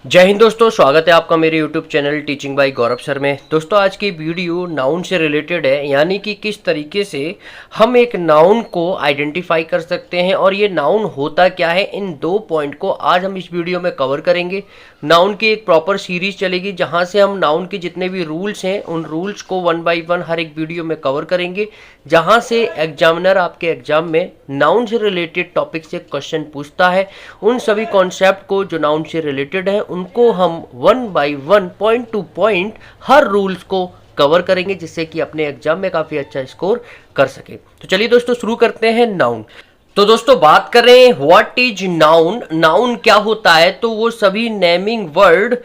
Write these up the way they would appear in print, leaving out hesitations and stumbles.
जय हिंद दोस्तों, स्वागत है आपका मेरे YouTube चैनल टीचिंग बाय गौरव सर में। दोस्तों आज की वीडियो नाउन से रिलेटेड है, यानी कि किस तरीके से हम एक नाउन को आइडेंटिफाई कर सकते हैं और ये नाउन होता क्या है। इन दो पॉइंट को आज हम इस वीडियो में कवर करेंगे। नाउन की एक प्रॉपर सीरीज चलेगी जहां से हम नाउन के जितने भी रूल्स हैं उन रूल्स को वन बाय वन हर एक वीडियो में कवर करेंगे, जहां से एग्जामिनर आपके एग्जाम में नाउन से रिलेटेड टॉपिक से क्वेश्चन पूछता है। उन सभी कॉन्सेप्ट को जो नाउन से रिलेटेड है उनको हम one by one point two point her rules को कवर करेंगे, जिससे कि अपने एग्जाम में काफी अच्छा स्कोर कर सके। तो चलिए दोस्तों शुरू करते हैं नाउन। तो दोस्तों बात करें व्हाट इज नाउन, नाउन क्या होता है, तो वो सभी नेमिंग वर्ड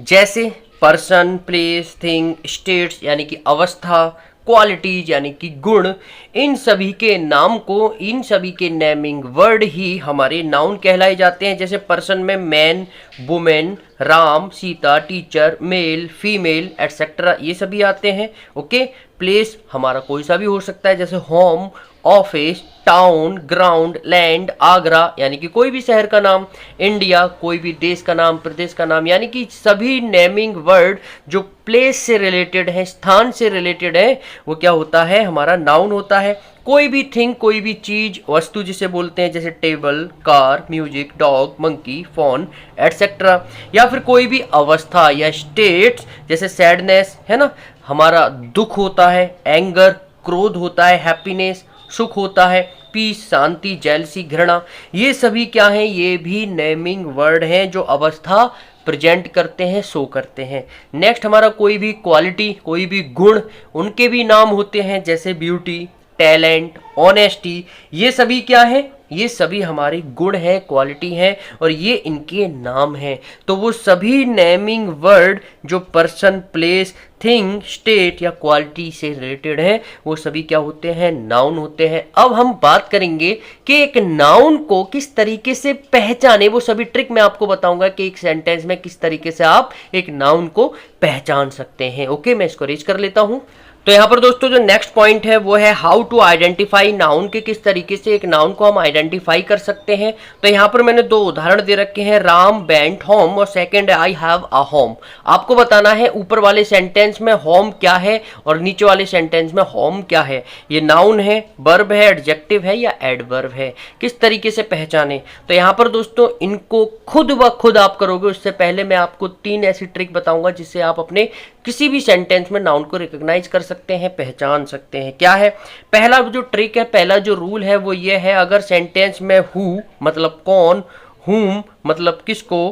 जैसे पर्सन, प्लेस, थिंग, स्टेट्स यानी कि अवस्था, क्वालिटीज यानी कि गुण, इन सभी के नाम को, इन सभी के नेमिंग वर्ड ही हमारे नाउन कहलाए जाते हैं। जैसे पर्सन में man, women, Ram, Sita, teacher, male, female etcetera ये सभी आते हैं। ओके, प्लेस हमारा कोई सा भी हो सकता है, जैसे home, office, town, ground, land, Agra यानी कि कोई भी शहर का नाम, इंडिया कोई भी देश का नाम, प्रदेश का नाम, यानी कि सभी नेमिंग वर्ड जो प्लेस से रिलेटेड है, स्थान से रिलेटेड है, वो क्या होता है, हमारा नाउन होता है। कोई भी थिंग, कोई भी चीज, वस्तु जिसे बोलते हैं, जैसे table, car, music, dog, monkey, phone etcetera, या फिर कोई भी अवस्था या स्टेट्स, जैसे सैडनेस है ना, हमारा दुख होता है, एंगर क्रोध होता है, हैप्पीनेस सुख होता है, पीस शांति, जेलसी घृणा, ये सभी क्या हैं, ये भी नेमिंग वर्ड हैं जो अवस्था प्रेजेंट करते हैं, शो करते हैं। नेक्स्ट हमारा कोई भी क्वालिटी, कोई भी गुण, उनके भी नाम होते हैं, जैसे ब्यूटी, टैलेंट, ऑनेस्टी, ये सभी क्या है, ये सभी हमारे गुण हैं, क्वालिटी हैं और ये इनके नाम हैं। तो वो सभी नेमिंग वर्ड जो पर्सन, प्लेस, थिंग, स्टेट या क्वालिटी से रिलेटेड है वो सभी क्या होते हैं, नाउन होते हैं। अब हम बात करेंगे कि एक नाउन को किस तरीके से पहचाने, वो सभी ट्रिक मैं आपको बताऊंगा कि एक सेंटेंस में किस तरीके से आप एक नाउन को पहचान सकते हैं। ओके, मैं इसको रीच कर लेता हूं। तो यहाँ पर दोस्तों जो नेक्स्ट पॉइंट है वो है हाउ टू आइडेंटिफाई नाउन, के किस तरीके से एक नाउन को हम आइडेंटिफाई कर सकते हैं। तो यहाँ पर मैंने दो उदाहरण दे रखे हैं, राम वेंट होम और सेकंड है आई हैव अ होम। आपको बताना है ऊपर वाले सेंटेंस में होम क्या है और नीचे वाले सेंटेंस में होम क्या है। ये नाउन है, वर्ब है, एडजेक्टिव है या एडवर्ब है, किस तरीके से पहचाने। तो यहाँ पर दोस्तों इनको खुद ब खुद आप करोगे, उससे पहले मैं आपको तीन ऐसी ट्रिक बताऊंगा जिससे आप अपने किसी भी सेंटेंस में नाउन को रिकॉग्नाइज कर सकते हैं, पहचान सकते हैं। क्या है पहला जो ट्रिक है, पहला जो रूल है वो ये है, अगर सेंटेंस में हु मतलब कौन, हुम मतलब किसको,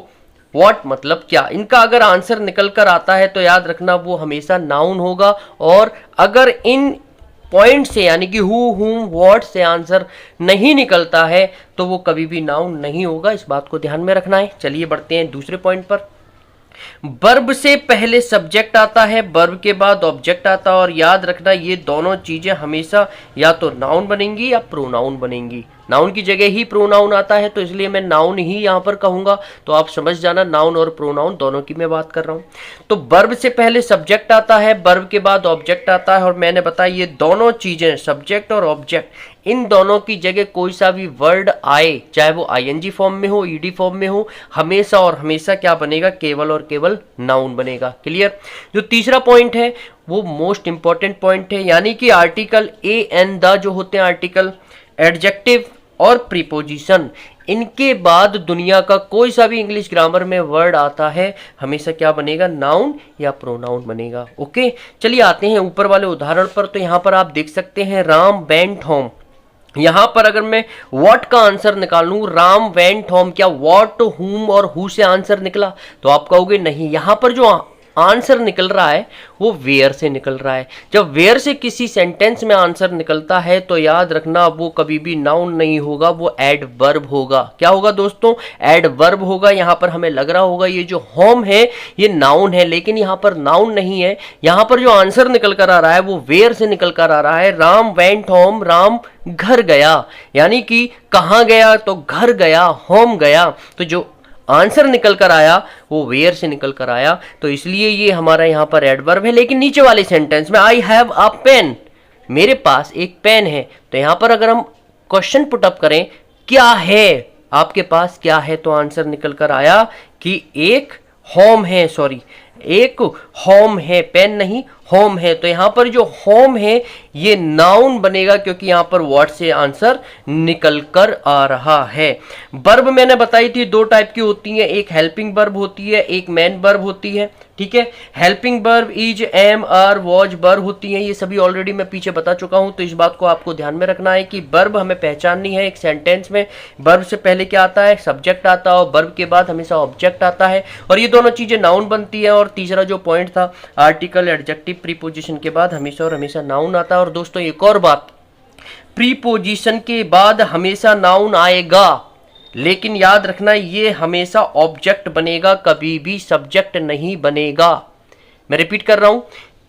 व्हाट मतलब क्या, इनका अगर आंसर निकल कर आता है तो याद रखना वो हमेशा नाउन होगा। और अगर इन पॉइंट से यानी कि हु, हुम, व्हाट से आंसर नहीं निकलता है तो वो कभी भी नाउन नहीं होगा। इस बात को ध्यान में रखना है। चलिए बढ़ते हैं दूसरे पॉइंट पर। वर्ब से पहले सब्जेक्ट आता है, वर्ब के बाद ऑब्जेक्ट आता है, और याद रखना ये दोनों चीजें हमेशा या तो नाउन बनेंगी या प्रोनाउन बनेंगी। नाउन की जगह ही प्रोनाउन आता है तो इसलिए मैं नाउन ही यहां पर कहूंगा, तो आप समझ जाना नाउन और प्रोनाउन दोनों की मैं बात कर रहा हूं। तो वर्ब से पहले सब्जेक्ट आता है, वर्ब के बाद ऑब्जेक्ट आता है, और मैंने बताया ये दोनों चीजें सब्जेक्ट और ऑब्जेक्ट, इन दोनों की जगह कोई सा भी वर्ड आए, चाहे वो आईएनजी फॉर्म में हो, ईडी फॉर्म में हो, हमेशा और हमेशा क्या बनेगा, केवल और केवल नाउन बनेगा। क्लियर। जो तीसरा पॉइंट है वो मोस्ट इंपॉर्टेंट पॉइंट है, यानी कि आर्टिकल ए एन द जो होते हैं आर्टिकल, एडजेक्टिव और प्रीपोजिशन, इनके बाद दुनिया का कोई सा भी इंग्लिश ग्रामर में वर्ड आता है हमेशा क्या बनेगा, नाउन या प्रोनाउन बनेगा। ओके, चलिए आते हैं ऊपर वाले उदाहरण पर। तो यहां पर आप देख सकते हैं राम वेंट होम। यहां पर अगर मैं व्हाट का आंसर निकालूं, राम वेंट होम, क्या व्हाट, हुम और हु से आंसर निकला, तो आप कहोगे नहीं। यहां पर जो आंसर निकल रहा है वो वेयर से निकल रहा है। जब वेयर से किसी सेंटेंस में आंसर निकलता है तो याद रखना वो कभी भी नाउन नहीं होगा, वो एडवर्ब होगा। क्या होगा दोस्तों, एडवर्ब होगा। यहां पर हमें लग रहा होगा ये जो होम है ये नाउन है, लेकिन यहां पर नाउन नहीं है। यहां पर जो आंसर निकल कर आ रहा है वो वेयर से निकल कर आ रहा है। राम वेंट होम, राम घर गया, यानी कि कहां गया, तो घर गया, होम गया। तो जो आंसर निकल कर आया वो वेयर से निकल कर आया, तो इसलिए ये हमारा यहां पर एडवर्ब है। लेकिन नीचे वाले सेंटेंस में आई हैव अ पेन, मेरे पास एक पेन है, तो यहां पर अगर हम क्वेश्चन पुटअप करें क्या है आपके पास, क्या है, तो आंसर निकल कर आया कि एक होम है, सॉरी, एक होम है, पेन नहीं, होम है। तो यहां पर जो होम है ये नाउन बनेगा क्योंकि यहां पर व्हाट से आंसर निकल कर आ रहा है। वर्ब मैंने बताई थी दो टाइप की होती है, एक हेल्पिंग वर्ब होती है, एक मेन वर्ब होती है। ठीक है, helping verb is, am, are, was verb होती है, ये सभी ऑलरेडी मैं पीछे बता चुका हूं। तो इस बात को आपको ध्यान में रखना है कि वर्ब हमें पहचाननी है। एक सेंटेंस में वर्ब से पहले क्या आता है, सब्जेक्ट आता है, और वर्ब के बाद हमेशा ऑब्जेक्ट आता है, और ये दोनों चीजें नाउन बनती है। और तीसरा जो पॉइंट था, आर्टिकल, एडजेक्टिव, प्रीपोजिशन के बाद हमेशा और हमेशा नाउन आता है। और दोस्तों एक और बात, प्रीपोजिशन के बाद हमेशा नाउन आएगा, लेकिन याद रखना ये हमेशा ऑब्जेक्ट बनेगा, कभी भी सब्जेक्ट नहीं बनेगा। मैं रिपीट कर रहा हूं,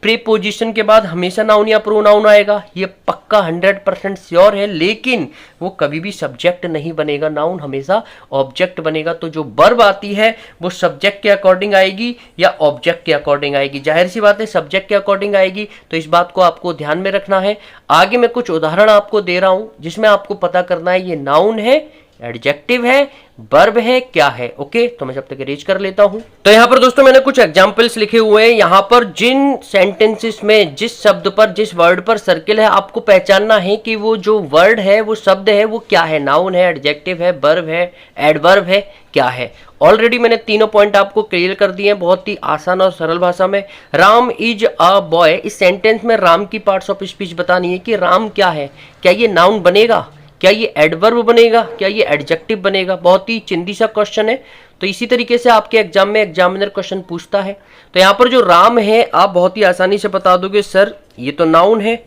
प्रीपोजिशन के बाद हमेशा नाउन या प्रोनाउन आएगा, ये पक्का 100% श्योर है, लेकिन वो कभी भी सब्जेक्ट नहीं बनेगा, नाउन हमेशा ऑब्जेक्ट बनेगा। तो जो वर्ब आती है वो सब्जेक्ट के अकॉर्डिंग आएगी या ऑब्जेक्ट के अकॉर्डिंग आएगी। जाहिर सी बात है सब्जेक्ट के अकॉर्डिंग आएगी, तो इस बात को आपको ध्यान में रखना है। आगे मैं कुछ उदाहरण आपको दे रहा हूं जिसमें आपको पता करना है ये नाउन है, एडजेक्टिव है, वर्ब है, क्या है। ओके, तो मैं जब तक अरेंज कर लेता हूं। तो यहां पर दोस्तों मैंने कुछ एग्जांपल्स लिखे हुए हैं। यहां पर जिन सेंटेंसेस में जिस शब्द पर, जिस वर्ड पर सर्किल है, आपको पहचानना है कि वो जो वर्ड है, वो शब्द है, वो क्या है, नाउन है, एडजेक्टिव है, वर्ब है, एडवर्ब है, क्या है। ऑलरेडी मैंने तीनों पॉइंट आपको क्लियर कर दिए हैं बहुत ही आसान और सरल भाषा में। राम इज अ बॉय, इस सेंटेंस में राम की पार्ट्स ऑफ स्पीच बतानी है कि राम क्या है, क्या ये नाउन बनेगा, क्या ये एडवर्ब बनेगा, क्या ये एडजेक्टिव बनेगा। बहुत ही चिंदी सा क्वेश्चन है, तो इसी तरीके से आपके एग्जाम में एग्जामिनर क्वेश्चन पूछता है। तो यहाँ पर जो राम है आप बहुत ही आसानी से बता दोगे सर ये तो नाउन है।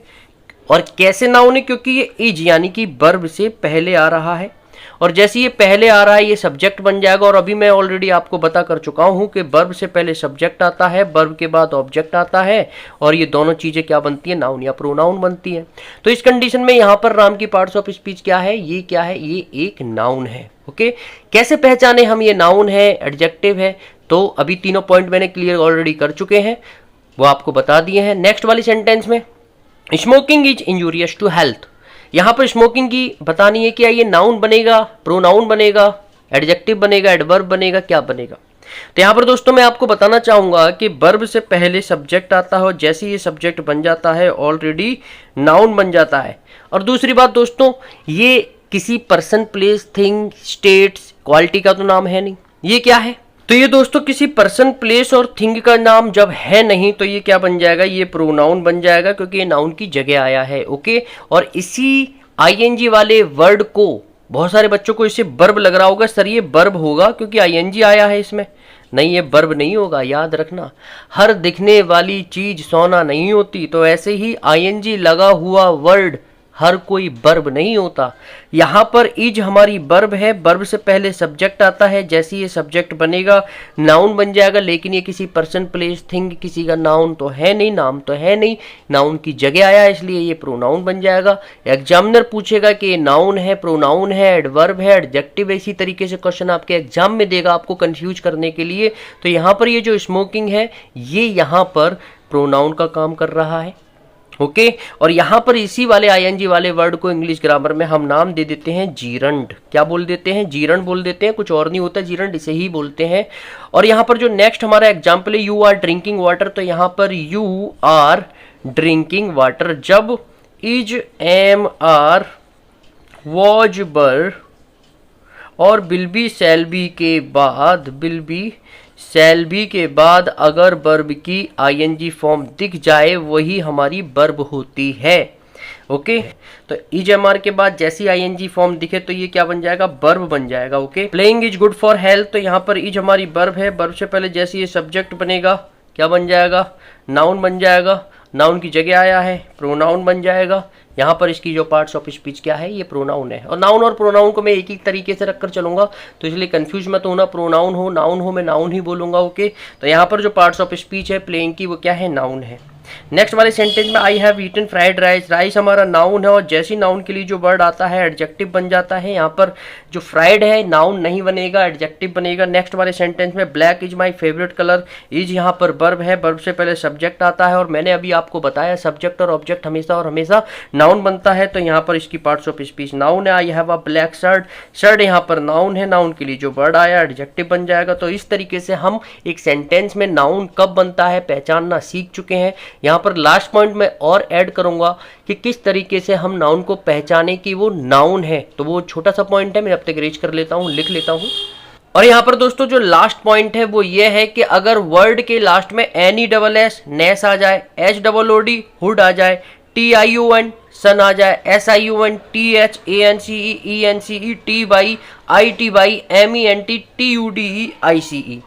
और कैसे नाउन है, क्योंकि ये इज यानी कि वर्ब से पहले आ रहा है, और जैसे ये पहले आ रहा है ये सब्जेक्ट बन जाएगा। और अभी मैं ऑलरेडी आपको बता कर चुका हूं कि वर्ब से पहले सब्जेक्ट आता है, वर्ब के बाद ऑब्जेक्ट आता है, और ये दोनों चीजें क्या बनती है, नाउन या प्रोनाउन बनती है। तो इस कंडीशन में यहां पर राम की पार्ट्स ऑफ स्पीच क्या है, ये क्या है, ये एक नाउन है। ओके, कैसे पहचाने हम ये नाउन है, एडजेक्टिव है, तो अभी तीनों पॉइंट मैंने क्लियर ऑलरेडी कर चुके हैं, वो आपको बता दिए हैं। नेक्स्ट वाली सेंटेंस में, smoking is injurious to health, यहां पर स्मोकिंग की बतानी है, क्या ये नाउन बनेगा, प्रोनाउन बनेगा, एडजेक्टिव बनेगा, एडवर्ब बनेगा, क्या बनेगा। तो यहां पर दोस्तों मैं आपको बताना चाहूंगा कि वर्ब से पहले सब्जेक्ट आता है, और जैसे ये सब्जेक्ट बन जाता है ऑलरेडी नाउन बन जाता है। और दूसरी बात दोस्तों, ये किसी person, place, thing, states, quality का तो नाम है नहीं, ये क्या है, तो ये दोस्तों किसी पर्सन, प्लेस और थिंग का नाम जब है नहीं तो ये क्या बन जाएगा, ये प्रोनाउन बन जाएगा, क्योंकि ये नाउन की जगह आया है। ओके, और इसी आईएनजी वाले वर्ड को बहुत सारे बच्चों को इससे वर्ब लग रहा होगा, सर ये वर्ब होगा क्योंकि आईएनजी आया है इसमें। नहीं, ये वर्ब नहीं होगा, याद रखना। हर दिखने वाली चीज सोना नहीं होती, तो ऐसे ही आईएनजी लगा हुआ वर्ड हर कोई वर्ब नहीं होता। यहां पर इज हमारी वर्ब है, वर्ब से पहले सब्जेक्ट आता है, जैसे ये सब्जेक्ट बनेगा नाउन बन जाएगा, लेकिन ये किसी पर्सन, प्लेस, थिंग, किसी का नाउन तो है नहीं, नाम तो है नहीं, नाउन की जगह आया है, इसलिए ये प्रोनाउन बन जाएगा। एग्जामिनर पूछेगा कि ये नाउन है, प्रोनाउन है, एडवर्ब है, एडजेक्टिव है, इसी तरीके से क्वेश्चन आपके एग्जाम में देगा आपको कंफ्यूज करने के लिए। तो यहाँ पर ये जो स्मोकिंग है ये यहाँ पर प्रोनाउन का काम कर रहा है। ओके, और यहां पर इसी वाले आईएनजी वाले वर्ड को इंग्लिश ग्रामर में हम नाम दे देते हैं जीरंड। क्या बोल देते हैं, जीरंड बोल देते हैं, कुछ और नहीं होता, जीरंड इसे ही बोलते हैं। और यहां पर जो नेक्स्ट हमारा एग्जाम्पल है, यू आर ड्रिंकिंग वाटर, तो यहां पर यू आर ड्रिंकिंग वाटर जब इज, एम, आर, वॉज, वर और विल बी, शैल बी के बाद, विल बी, शैल बी के बाद अगर वर्ब की आईएनजी फॉर्म दिख जाए वही हमारी वर्ब होती है। ओके, तो इज, एम, आर के बाद जैसी आईएनजी फॉर्म दिखे तो ये क्या बन जाएगा, वर्ब बन जाएगा। Okay, playing is good for health, तो यहाँ पर इज हमारी वर्ब है, वर्ब से पहले जैसे ये सब्जेक्ट बनेगा क्या बन जाएगा, नाउन बन जाएगा, नाउन की जगह आया है, प्रोनाउन बन जाएगा। यहाँ पर इसकी जो पार्ट्स ऑफ स्पीच क्या है, ये प्रोनाउन है। और नाउन और प्रोनाउन को मैं एक ही तरीके से रखकर चलूंगा, तो इसलिए कंफ्यूज मत होना, प्रोनाउन हो, नाउन हो, मैं नाउन ही बोलूंगा। ओके, तो यहाँ पर जो पार्ट्स ऑफ स्पीच है प्लेइंग की, वो क्या है, नाउन है। नेक्स्ट वाले सेंटेंस में I have eaten fried rice, rice हमारा नाउन है, और जैसी नाउन के लिए जो वर्ड आता है एडजेक्टिव बन जाता है। यहाँ पर जो फ्राइड है नाउन नहीं बनेगा, एडजेक्टिव बनेगा। नेक्स्ट वाले सेंटेंस में black is my favourite colour, is यहाँ पर वर्ब है, वर्ब से पहले सब्जेक्ट आता है, और मैंने अभी आपको बताया सब्जेक्ट और ऑब्जेक्ट हमेशा और हमेशा नाउन बनता है, तो यहाँ पर इसकी पार्ट्स ऑफ स्पीच नाउन है। I have a black shirt, shirt यहाँ पर नाउन है, नाउन के लिए जो वर्ड आया एडजेक्टिव बन जाएगा। तो इस तरीके से हम एक सेंटेंस में नाउन कब बनता है पहचानना सीख चुके हैं। यहाँ पर लास्ट पॉइंट में और ऐड करूंगा कि किस तरीके से हम नाउन को पहचाने कि वो नाउन है, तो वो छोटा सा पॉइंट है, मैं अब तक रीच कर लेता हूँ, लिख लेता हूँ। और यहाँ पर दोस्तों जो लास्ट पॉइंट है वो ये है कि अगर वर्ड के लास्ट में NESS नेस आ जाए, HOOD हुड आ जाए, TION सन आ जाए, SION THANCE ENCE TYITY MENT TUDE ICE,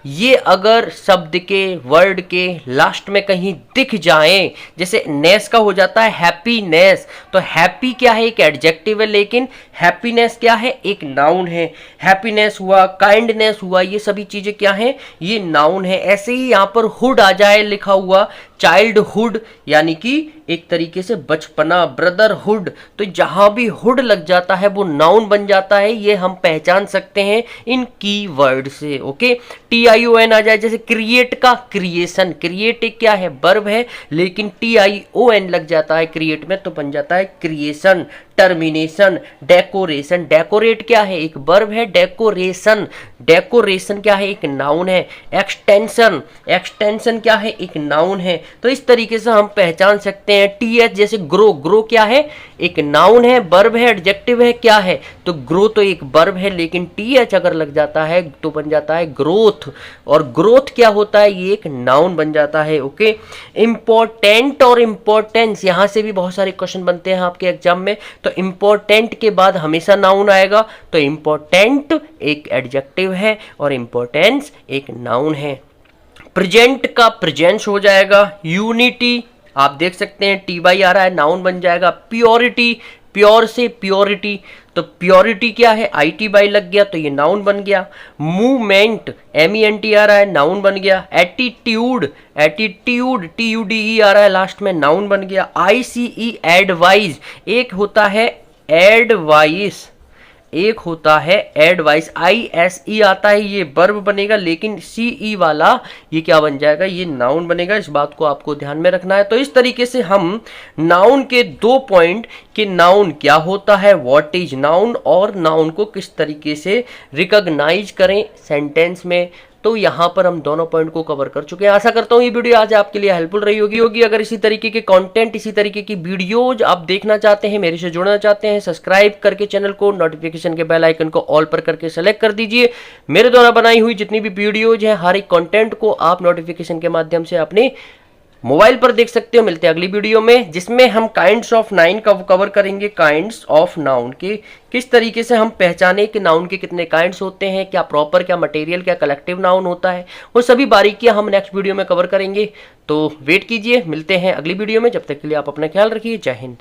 ये अगर शब्द के वर्ड के लास्ट में कहीं दिख जाए, जैसे नेस का हो जाता है हैप्पीनेस, तो हैप्पी क्या है एक एडजेक्टिव है, लेकिन हैप्पीनेस क्या है एक नाउन है। हैप्पीनेस हुआ, काइंडनेस हुआ, ये सभी चीजें क्या हैं ये नाउन है। ऐसे ही यहाँ पर हुड आ जाए लिखा हुआ, चाइल्डहुड यानी कि एक तरीके से बचपना, ब्रदरहुड, तो जहां भी हुड लग जाता है वो नाउन बन जाता है। ये हम पहचान सकते हैं इन की वर्ड से। ओके, TION आ जाए, जैसे क्रिएट का क्रिएशन, क्रिएट एक क्या है वर्ब है, लेकिन TION लग जाता है क्रिएट में तो बन जाता है क्रिएशन। टर्मिनेशन, डेकोरेशन, डेकोरेट क्या है एक वर्ब है, डेकोरेशन, डेकोरेशन क्या है एक नाउन है। एक्सटेंशन, एक्सटेंशन क्या है एक नाउन है। तो इस तरीके से हम पहचान सकते हैं। TH जैसे ग्रो, ग्रो क्या है एक नाउन है, वर्ब है, एडजेक्टिव है, क्या है तो ग्रो तो एक वर्ब है, लेकिन TH अगर लग जाता है तो बन जाता है ग्रोथ, और ग्रोथ क्या होता है ये एक नाउन बन जाता है। ओके, इंपॉर्टेंट और इंपॉर्टेंस, यहां से भी बहुत सारे क्वेश्चन बनते हैं आपके एग्जाम में, तो इंपॉर्टेंट के बाद हमेशा नाउन आएगा, तो इंपॉर्टेंट एक एडजेक्टिव है और इंपॉर्टेंस एक नाउन है। प्रेजेंट का प्रेजेंस हो जाएगा। यूनिटी आप देख सकते हैं TY आ रहा है, नाउन बन जाएगा। प्योरिटी, प्योर से प्योरिटी, तो प्योरिटी क्या है ITY लग गया तो ये नाउन बन गया। मूवमेंट MENT आ रहा है, नाउन बन गया। एटीट्यूड, एटीट्यूड TUDE आ रहा है लास्ट में, नाउन बन गया। ICE एडवाइज, एक होता है एडवाइस, एक होता है एडवाइस। ISE आता है ये वर्ब बनेगा, लेकिन CE वाला ये क्या बन जाएगा ये नाउन बनेगा। इस बात को आपको ध्यान में रखना है। तो इस तरीके से हम नाउन के 2 पॉइंट कि नाउन क्या होता है, व्हाट इज नाउन, और नाउन को किस तरीके से रिकॉग्नाइज करें सेंटेंस में, तो यहाँ पर हम दोनों पॉइंट को कवर कर चुके हैं। आशा करता हूँ ये वीडियो आज आपके लिए हेल्पफुल रही होगी। अगर इसी तरीके के कंटेंट, इसी तरीके की वीडियोज आप देखना चाहते हैं, मेरे से जुड़ना चाहते हैं, सब्सक्राइब करके चैनल को नोटिफिकेशन के बेल आइकन को ऑल पर करके सेलेक्ट कर दीजिए। मेरे द्वारा बनाई हुई जितनी भी वीडियोज हैं, हर एक कंटेंट को आप नोटिफिकेशन के माध्यम से अपने मोबाइल पर देख सकते हो। मिलते हैं अगली वीडियो में, जिसमें हम काइंड्स ऑफ नाउन का कवर करेंगे। काइंड्स ऑफ नाउन के किस तरीके से हम पहचाने कि नाउन के कितने काइंड्स होते हैं, क्या प्रॉपर, क्या मटेरियल, क्या कलेक्टिव नाउन होता है, वो सभी बारीकियां हम नेक्स्ट वीडियो में कवर करेंगे। तो वेट कीजिए, मिलते हैं अगली वीडियो में। जब तक के लिए आप अपना ख्याल रखिए। जय हिंद।